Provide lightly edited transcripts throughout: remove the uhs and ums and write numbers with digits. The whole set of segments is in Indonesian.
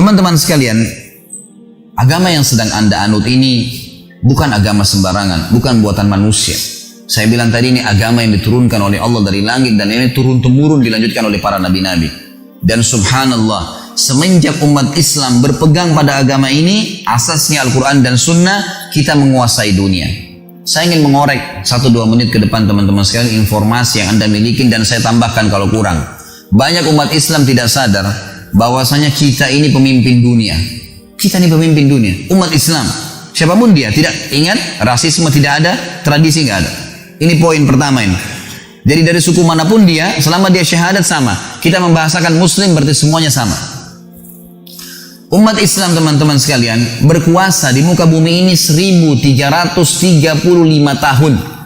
Teman-teman sekalian, agama yang sedang Anda anut ini bukan agama sembarangan, bukan buatan manusia. Saya bilang tadi ini agama yang diturunkan oleh Allah dari langit dan ini turun-temurun dilanjutkan oleh para nabi-nabi. Dan subhanallah, semenjak umat Islam berpegang pada agama ini, asasnya Al-Quran dan Sunnah, kita menguasai dunia. Saya ingin mengorek 1-2 menit ke depan teman-teman sekalian informasi yang Anda miliki dan saya tambahkan kalau kurang. Banyak umat Islam tidak sadar bahwasanya kita ini pemimpin dunia. Kita ini pemimpin dunia, umat Islam. Siapapun dia, tidak ingat rasisme tidak ada, tradisi nggak ada. Ini poin pertama ini. Jadi dari suku manapun dia, selama dia syahadat sama. Kita membahasakan Muslim berarti semuanya sama. Umat Islam teman-teman sekalian berkuasa di muka bumi ini 1335 tahun.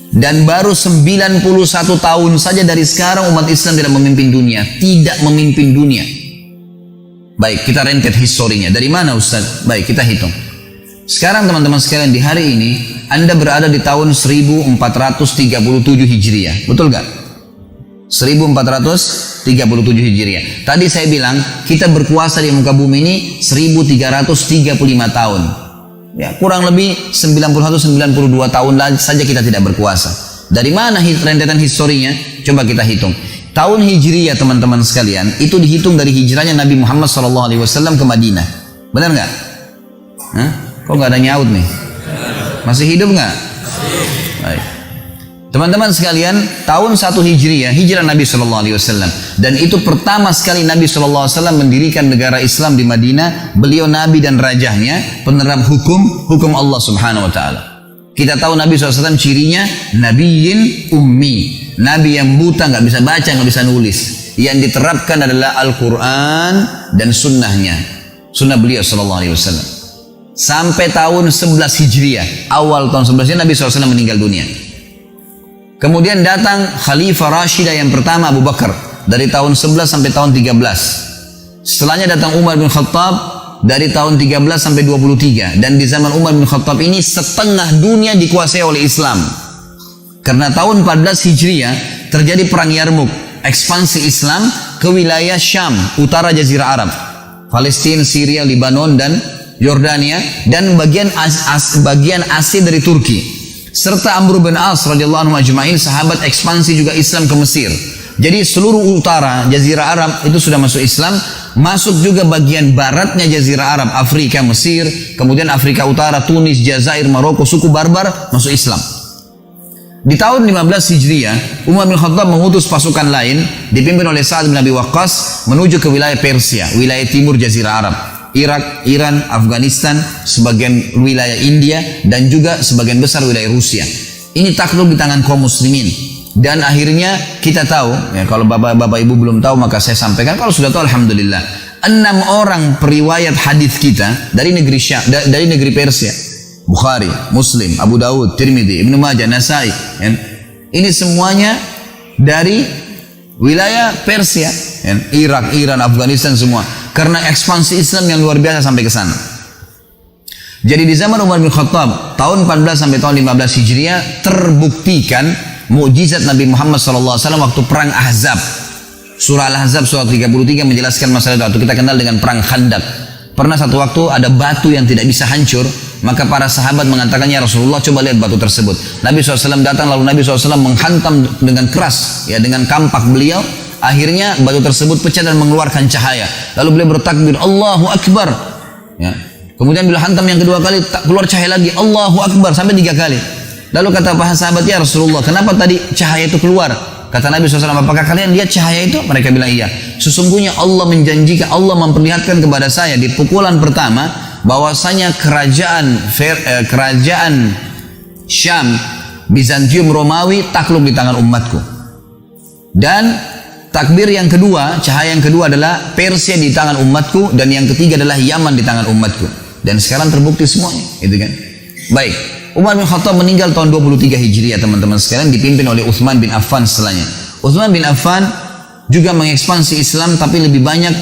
Dan baru 91 tahun saja dari sekarang umat Islam tidak memimpin dunia. Tidak memimpin dunia. Baik, kita rentet historinya. Dari mana Ustaz? Baik, kita hitung. Sekarang teman-teman sekalian di hari ini Anda berada di tahun 1437 Hijriah. Betul gak? 1437 Hijriah. Tadi saya bilang kita berkuasa di muka bumi ini 1335 tahun. Ya, kurang lebih 91-92 tahun saja kita tidak berkuasa. Dari mana rentetan historinya? Coba kita hitung. Tahun Hijriah teman-teman sekalian itu dihitung dari hijrahnya Nabi Muhammad SAW ke Madinah. Benar nggak? Kok nggak ada nyaut nih? Masih hidup nggak? Baik. Teman-teman sekalian, tahun 1 Hijriah, hijrah Nabi SAW. Dan itu pertama sekali Nabi SAW mendirikan negara Islam di Madinah. Beliau Nabi dan rajahnya, penerap hukum Allah Subhanahu Wa Taala. Kita tahu Nabi SAW cirinya Nabiyyin Ummi. Nabi yang buta, nggak bisa baca, nggak bisa nulis. Yang diterapkan adalah Al-Quran dan sunnahnya. Sunnah beliau SAW. Sampai tahun 11 Hijriah, awal tahun 11 Nabi SAW meninggal dunia. Kemudian datang Khalifah Rashidah yang pertama Abu Bakar dari tahun 11 sampai tahun 13. Setelahnya datang Umar bin Khattab dari tahun 13 sampai 23. Dan di zaman Umar bin Khattab ini setengah dunia dikuasai oleh Islam. Karena tahun 14 Hijriah terjadi perang Yarmuk, ekspansi Islam ke wilayah Syam, utara Jazirah Arab, Palestina, Syria, Lebanon dan Yordania dan bagian Asia dari Turki. Serta Amr bin As radhiyallahu anhu ajma'in, sahabat ekspansi juga Islam ke Mesir. Jadi seluruh utara Jazirah Arab itu sudah masuk Islam, masuk juga bagian baratnya Jazirah Arab, Afrika, Mesir, kemudian Afrika Utara, Tunis, Jazair, Maroko, suku Barbar masuk Islam. Di tahun 15 Hijriah, Umar bin Khattab mengutus pasukan lain dipimpin oleh Sa'ad bin Abi Waqqas menuju ke wilayah Persia, wilayah timur Jazirah Arab. Irak, Iran, Afghanistan, sebagian wilayah India, dan juga sebagian besar wilayah Rusia. Ini takluk di tangan kaum muslimin. Dan akhirnya kita tahu, ya, kalau bapak ibu belum tahu maka saya sampaikan, kalau sudah tahu alhamdulillah. 6 orang periwayat hadis kita dari negeri Persia. Bukhari, Muslim, Abu Dawud, Tirmidzi, Ibnu Majah, Nasai. Ya. Ini semuanya dari wilayah Persia, ya. Irak, Iran, Afghanistan semua. Karena ekspansi Islam yang luar biasa sampai ke sana. Jadi di zaman Umar bin Khattab tahun 14 sampai tahun 15 Hijriah terbuktikan mukjizat Nabi Muhammad SAW waktu perang Ahzab. Surah Al-Ahzab surah 33 menjelaskan masalah itu, atau kita kenal dengan perang Khandaq. Pernah satu waktu ada batu yang tidak bisa hancur, maka para sahabat mengatakan, ya Rasulullah coba lihat batu tersebut. Nabi SAW datang, lalu Nabi SAW menghantam dengan keras, ya, dengan kampak beliau. Akhirnya batu tersebut pecah dan mengeluarkan cahaya. Lalu beliau bertakbir, Allahu Akbar. Ya. Kemudian bila hantam yang kedua kali, keluar cahaya lagi, Allahu Akbar, sampai 3 kali. Lalu kata para sahabat, ya Rasulullah, kenapa tadi cahaya itu keluar? Kata Nabi SAW, apakah kalian lihat cahaya itu? Mereka bilang iya. Sesungguhnya Allah menjanjikan, Allah memperlihatkan kepada saya di pukulan pertama, bahwasanya kerajaan Syam, Bizantium, Romawi takluk di tangan umatku. Dan takbir yang kedua, cahaya yang kedua adalah Persia di tangan umatku, dan yang ketiga adalah Yaman di tangan umatku. Dan sekarang terbukti semuanya, gitu kan? Baik, Umar bin Khattab meninggal tahun 23 Hijriah teman-teman sekalian, dipimpin oleh Utsman bin Affan setelahnya. Utsman bin Affan juga mengekspansi Islam, tapi lebih banyak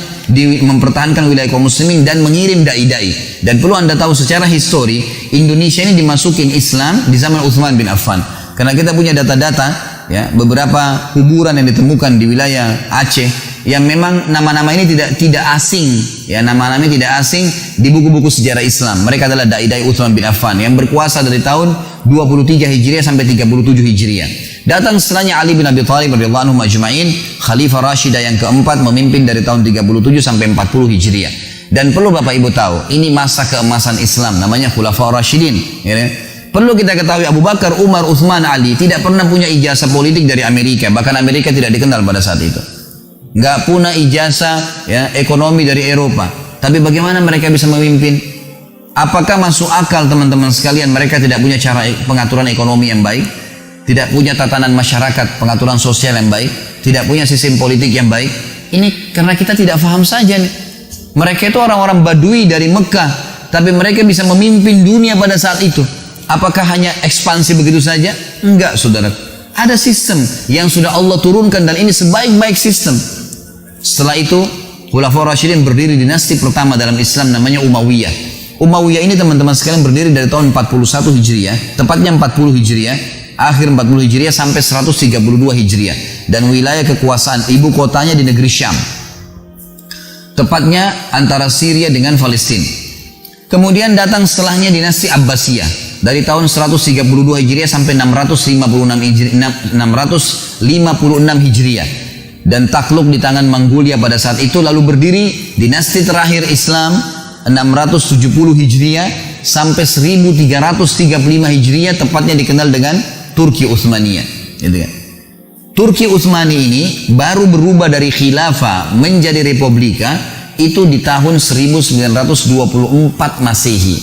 mempertahankan wilayah kaum muslimin dan mengirim dai-dai. Dan perlu Anda tahu secara histori, Indonesia ini dimasukin Islam di zaman Utsman bin Affan. Karena kita punya data-data, ya, beberapa kuburan yang ditemukan di wilayah Aceh yang memang nama-nama ini tidak asing, ya nama-nama ini tidak asing di buku-buku sejarah Islam. Mereka adalah dai-dai Utsman bin Affan yang berkuasa dari tahun 23 Hijriah sampai 37 Hijriah. Datang setelahnya Ali bin Abi Thalib radhiyallahu anhu majma'in, khalifah Rashidah yang keempat, memimpin dari tahun 37 sampai 40 Hijriah. Dan perlu Bapak Ibu tahu, ini masa keemasan Islam, namanya Khulafaur Rasyidin, ya. Perlu kita ketahui Abu Bakar, Umar, Uthman, Ali tidak pernah punya ijazah politik dari Amerika. Bahkan Amerika tidak dikenal pada saat itu. Nggak punya ijazah ya, ekonomi dari Eropa. Tapi bagaimana mereka bisa memimpin? Apakah masuk akal teman-teman sekalian mereka tidak punya cara pengaturan ekonomi yang baik? Tidak punya tatanan masyarakat, pengaturan sosial yang baik? Tidak punya sistem politik yang baik? Ini karena kita tidak paham saja nih. Mereka itu orang-orang Badui dari Mekah. Tapi mereka bisa memimpin dunia pada saat itu. Apakah hanya ekspansi begitu saja? Enggak, saudara. Ada sistem yang sudah Allah turunkan dan ini sebaik-baik sistem. Setelah itu, Khulafaur Rasyidin berdiri dinasti pertama dalam Islam namanya Umayyah. Umayyah ini teman-teman sekalian berdiri dari tahun 41 Hijriah, tepatnya 40 Hijriah, akhir 40 Hijriah sampai 132 Hijriah. Dan wilayah kekuasaan ibu kotanya di negeri Syam. Tepatnya antara Syria dengan Palestina. Kemudian datang setelahnya dinasti Abbasiyah. Dari tahun 132 Hijriah sampai 656 Hijriah. Dan takluk di tangan Mongolia pada saat itu, lalu berdiri dinasti terakhir Islam 670 Hijriah sampai 1335 Hijriah, tepatnya dikenal dengan Turki Utsmaniyah, gitu kan. Turki Utsmani ini baru berubah dari khilafah menjadi republika itu di tahun 1924 Masehi,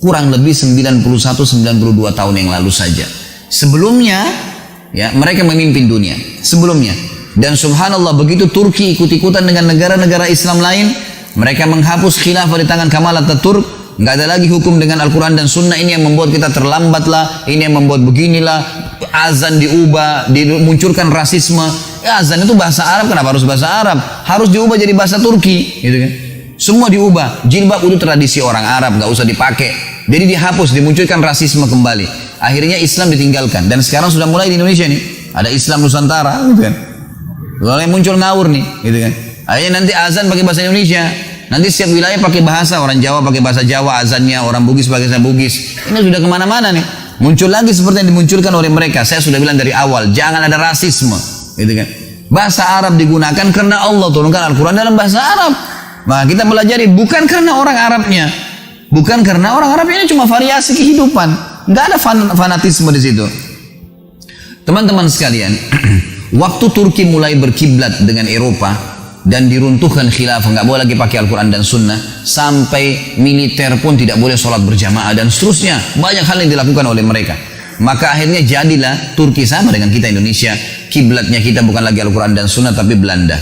kurang lebih 91-92 tahun yang lalu saja. Sebelumnya ya mereka memimpin dunia sebelumnya. Dan subhanallah, begitu Turki ikut-ikutan dengan negara-negara Islam lain, mereka menghapus khilafah di tangan Kemal Atatürk. Nggak ada lagi hukum dengan Al-Quran dan Sunnah. Ini yang membuat kita terlambat lah, ini yang membuat beginilah. Azan diubah, dimunculkan rasisme. Ya, azan itu bahasa Arab, kenapa harus bahasa Arab? Harus diubah jadi bahasa Turki, gitu kan? Semua diubah. Jilbab itu tradisi orang Arab, nggak usah dipakai. Jadi dihapus, dimunculkan rasisme kembali. Akhirnya Islam ditinggalkan. Dan sekarang sudah mulai di Indonesia nih, ada Islam Nusantara, gitu kan? Mulai muncul ngawur nih, gitu kan? Akhirnya nanti azan pakai bahasa Indonesia. Nanti setiap wilayah pakai bahasa, orang Jawa pakai bahasa Jawa azannya, orang Bugis pakai bahasa Bugis. Ini sudah kemana-mana nih. Muncul lagi seperti yang dimunculkan oleh mereka. Saya sudah bilang dari awal, jangan ada rasisme, gitu kan? Bahasa Arab digunakan karena Allah turunkan Al-Quran dalam bahasa Arab. Nah, kita pelajari bukan karena orang Arabnya, bukan karena orang Arabnya, ini cuma variasi kehidupan. Nggak ada fanatisme di situ. Teman-teman sekalian, waktu Turki mulai berkiblat dengan Eropa dan diruntuhkan khilafah, nggak boleh lagi pakai Al-Quran dan Sunnah, sampai militer pun tidak boleh sholat berjamaah dan seterusnya, banyak hal yang dilakukan oleh mereka. Maka akhirnya jadilah Turki sama dengan kita Indonesia, kiblatnya kita bukan lagi Al-Quran dan Sunnah tapi Belanda.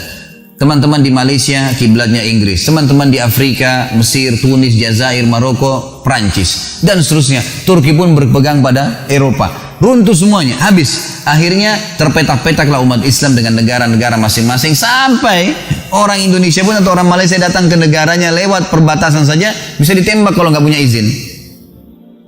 Teman-teman di Malaysia kiblatnya Inggris, teman-teman di Afrika, Mesir, Tunis, Jazair, Maroko, Prancis dan seterusnya. Turki pun berpegang pada Eropa. Runtuh semuanya, habis. Akhirnya terpetak-petaklah umat Islam dengan negara-negara masing-masing, sampai orang Indonesia pun atau orang Malaysia datang ke negaranya lewat perbatasan saja bisa ditembak kalau nggak punya izin.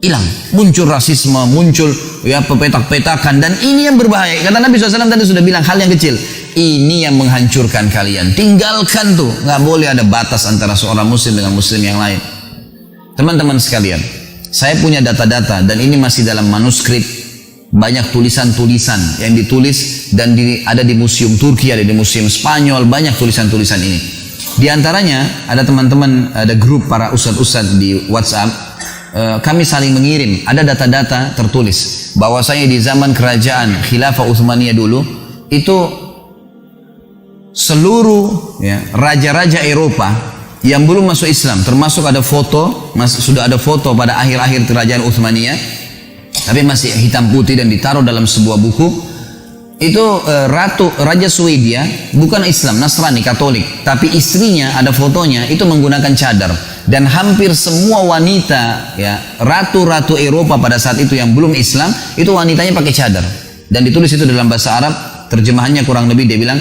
Hilang, muncul rasisme, muncul ya pepetak-petakan, dan ini yang berbahaya. Kata Nabi SAW tadi sudah bilang hal yang kecil, ini yang menghancurkan kalian. Tinggalkan tuh, nggak boleh ada batas antara seorang muslim dengan muslim yang lain. Teman-teman sekalian, saya punya data-data dan ini masih dalam manuskrip. Banyak tulisan-tulisan yang ditulis dan ada di museum Turki, ada di museum Spanyol, banyak tulisan-tulisan ini. Di antaranya ada teman-teman, ada grup para ustadz-ustadz di WhatsApp, kami saling mengirim, ada data-data tertulis bahwasanya di zaman kerajaan Khilafah Utsmaniyah dulu itu seluruh ya, raja-raja Eropa yang belum masuk Islam, termasuk ada foto, sudah ada foto pada akhir-akhir kerajaan Utsmaniyah, tapi masih hitam putih dan ditaruh dalam sebuah buku. Itu Raja Swedia bukan Islam, Nasrani, Katolik, tapi istrinya ada fotonya itu menggunakan cadar. Dan hampir semua wanita ya, ratu-ratu Eropa pada saat itu yang belum Islam itu wanitanya pakai cadar. Dan ditulis itu dalam bahasa Arab, terjemahannya kurang lebih dia bilang,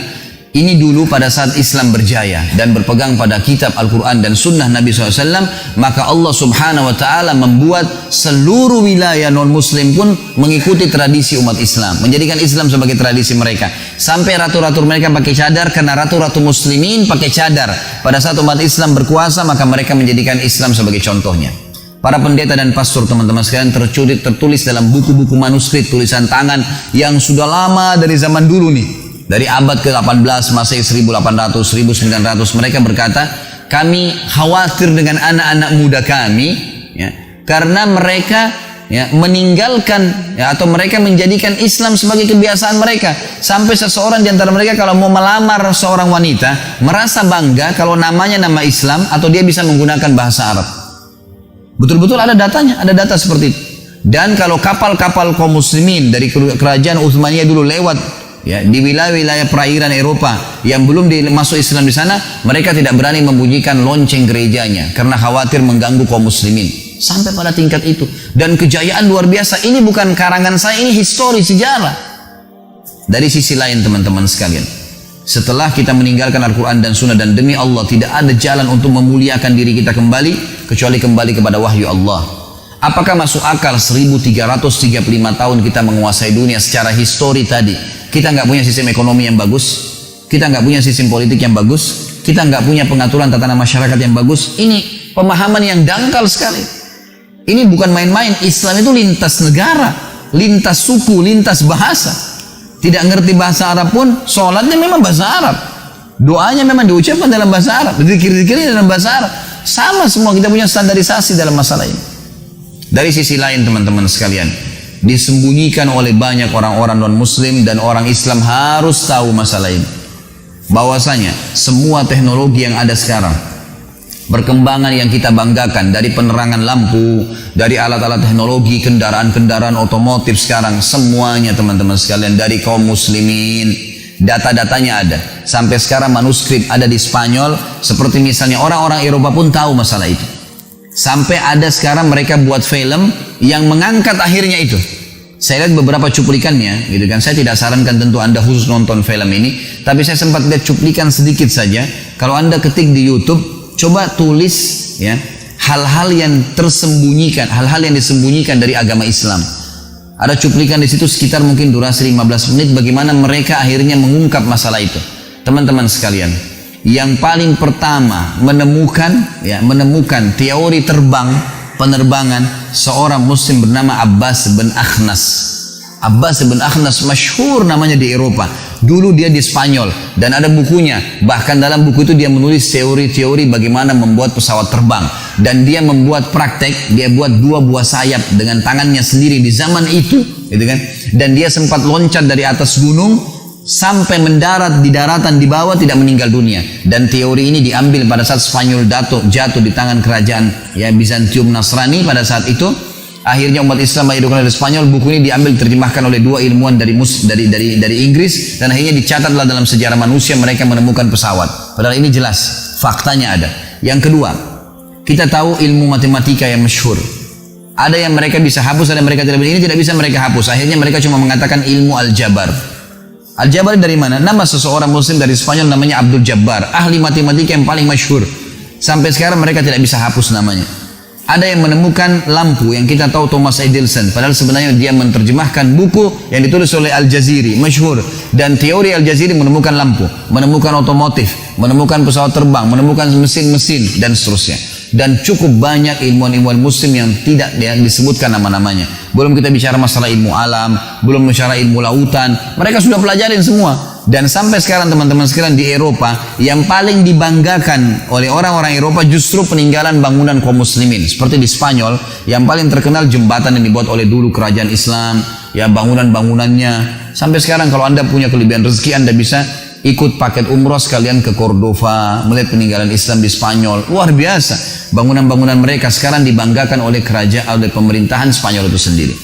Ini dulu pada saat Islam berjaya dan berpegang pada kitab Al-Quran dan sunnah Nabi SAW, maka Allah subhanahu wa ta'ala membuat seluruh wilayah non-muslim pun mengikuti tradisi umat Islam, menjadikan Islam sebagai tradisi mereka. Sampai ratu-ratu mereka pakai cadar, karena ratu-ratu muslimin pakai cadar. Pada saat umat Islam berkuasa, maka mereka menjadikan Islam sebagai contohnya. Para pendeta dan pastor teman-teman sekalian tertulis dalam buku-buku manuskrip tulisan tangan yang sudah lama dari zaman dulu nih. Dari abad ke-18, Masehi 1800, 1900, mereka berkata, kami khawatir dengan anak-anak muda kami, ya, karena mereka meninggalkan atau mereka menjadikan Islam sebagai kebiasaan mereka. Sampai seseorang di antara mereka kalau mau melamar seorang wanita, merasa bangga kalau namanya nama Islam atau dia bisa menggunakan bahasa Arab. Betul-betul ada datanya, ada data seperti itu. Dan kalau kapal-kapal kaum muslimin dari kerajaan Utsmaniyah dulu lewat, ya, di wilayah-wilayah perairan Eropa yang belum masuk Islam di sana, mereka tidak berani membunyikan lonceng gerejanya karena khawatir mengganggu kaum muslimin. Sampai pada tingkat itu. Dan kejayaan luar biasa. Ini bukan karangan saya, ini histori, sejarah. Dari sisi lain teman-teman sekalian, setelah kita meninggalkan Al-Quran dan Sunnah, dan demi Allah tidak ada jalan untuk memuliakan diri kita kembali kecuali kembali kepada wahyu Allah. Apakah masuk akal 1335 tahun kita menguasai dunia secara histori tadi? Kita nggak punya sistem ekonomi yang bagus, kita nggak punya sistem politik yang bagus, kita nggak punya pengaturan tatanan masyarakat yang bagus. Ini pemahaman yang dangkal sekali. Ini bukan main-main. Islam itu lintas negara, lintas suku, lintas bahasa. Tidak ngerti bahasa Arab pun, sholatnya memang bahasa Arab, doanya memang diucapkan dalam bahasa Arab, zikir-zikirnya dalam bahasa Arab. Sama semua, kita punya standarisasi dalam masalah ini. Dari sisi lain teman-teman sekalian, disembunyikan oleh banyak orang-orang non-muslim, dan orang Islam harus tahu masalah ini. Bahwasanya semua teknologi yang ada sekarang, perkembangan yang kita banggakan dari penerangan lampu, dari alat-alat teknologi, kendaraan-kendaraan otomotif sekarang, semuanya teman-teman sekalian dari kaum muslimin. Data-datanya ada. Sampai sekarang manuskrip ada di Spanyol, seperti misalnya orang-orang Eropa pun tahu masalah itu. Sampai ada sekarang mereka buat film yang mengangkat akhirnya itu. Saya lihat beberapa cuplikannya, gitu kan. Saya tidak sarankan tentu Anda khusus nonton film ini, tapi saya sempat lihat cuplikan sedikit saja. Kalau Anda ketik di YouTube, coba tulis ya hal-hal yang tersembunyikan, hal-hal yang disembunyikan dari agama Islam. Ada cuplikan di situ sekitar mungkin durasi 15 menit bagaimana mereka akhirnya mengungkap masalah itu. Teman-teman sekalian, yang paling pertama menemukan teori penerbangan seorang muslim bernama Abbas bin Akhnas. Abbas bin Akhnas masyhur namanya di Eropa. Dulu dia di Spanyol dan ada bukunya. Bahkan dalam buku itu dia menulis teori-teori bagaimana membuat pesawat terbang. Dan dia membuat praktek, dia buat 2 buah sayap dengan tangannya sendiri di zaman itu, gitu kan. Dan dia sempat loncat dari atas gunung sampai mendarat di daratan di bawah, tidak meninggal dunia. Dan teori ini diambil pada saat Spanyol jatuh di tangan kerajaan ya Bizantium Nasrani pada saat itu. Akhirnya umat Islam dihidupkan dari Spanyol. Buku ini diambil terjemahkan oleh 2 ilmuwan dari Inggris, dan akhirnya dicatatlah dalam sejarah manusia mereka menemukan pesawat. Padahal ini jelas faktanya ada. Yang kedua, kita tahu ilmu matematika yang masyhur. Ada yang mereka bisa hapus, ada yang mereka tidak bisa. Ini tidak bisa mereka hapus. Akhirnya mereka cuma mengatakan ilmu al-jabar. Al-jabar dari mana? Nama seseorang muslim dari Spanyol namanya Abdul Jabbar, ahli matematika yang paling masyhur. Sampai sekarang mereka tidak bisa hapus namanya. Ada yang menemukan lampu yang kita tahu Thomas Edison, padahal sebenarnya dia menerjemahkan buku yang ditulis oleh Al-Jaziri, masyhur. Dan teori Al-Jaziri menemukan lampu, menemukan otomotif, menemukan pesawat terbang, menemukan mesin-mesin, dan seterusnya. Dan cukup banyak ilmuwan-ilmuwan muslim yang tidak disebutkan nama-namanya. Belum kita bicara masalah ilmu alam, belum bicara ilmu lautan, mereka sudah pelajarin semua. Dan sampai sekarang teman-teman sekalian di Eropa, yang paling dibanggakan oleh orang-orang Eropa justru peninggalan bangunan kaum muslimin. Seperti di Spanyol, yang paling terkenal jembatan yang dibuat oleh dulu kerajaan Islam, ya bangunan-bangunannya. Sampai sekarang kalau Anda punya kelebihan rezeki, Anda bisa ikut paket umroh sekalian ke Cordova, melihat peninggalan Islam di Spanyol. Luar biasa. Bangunan-bangunan mereka sekarang dibanggakan oleh kerajaan, oleh pemerintahan Spanyol itu sendiri.